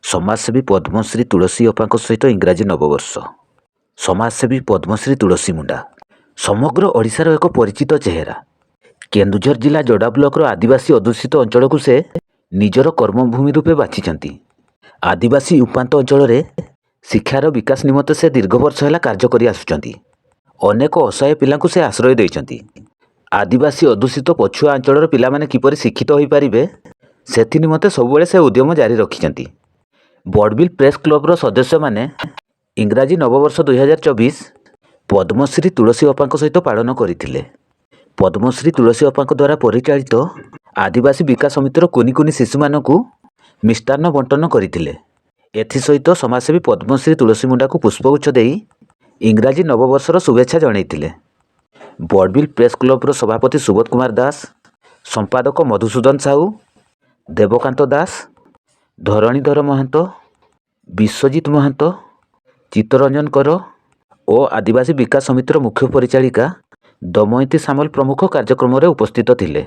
समाजसेवी पद्मश्री तुलसी अप्पा सहित इंग्राजी नववर्ष। समाजसेवी पद्मश्री तुलसी मुंडा समग्र ओडिशार एक परिचित चेहरा। केन्दुझर जिला जोड़ा ब्लॉक आदिवासी अध्युषित अंचल को से निजर कर्मभूमि रूपे बाछिଛନ୍ତି। आदिवासी उपात अंचल में शिक्षार विकास निमंते से दीर्घ वर्ष है कार्य कर आसुଛନ୍ତି। अनेक असहाय पिला से आश्रय देइଛନ୍ତି। आदिवासी अध्युषित पछुआ अंचल पिला माने किपरि शिक्षित हो पारिबे सेथि निमंते सबुबेले से उद्यम जारी रखिଛନ୍ତି। बड़बिल प्रेस क्लब सदस्य माने इंग्राजी नववर्ष 2024 पद्मश्री तुलसी अप्पा सहित पालन करथिले। पद्मश्री तुलसी अप्पा द्वारा परिचालित आदिवासी विकास समितिर कुनि कुनि शिशु मानकु मिष्टान्न बंटन करथिले। एथिसहित समाजसेवी पद्मश्री तुलसी मुंडा को पुष्पगुच्छ देई इंग्राजी नववर्षर शुभेच्छा जणाइथिले। बड़बिल प्रेस क्लब सभापति सुबोध कुमार दास, संपादक मधुसूदन साहू, देवकांत दास, धरणीधर महंत, विश्वजित महंत, चित्तरंजन कर और आदिवासी विकास समितिर मुख्य परिचालिका दमयंती सामल प्रमुख कार्यक्रम में उपस्थित थिले।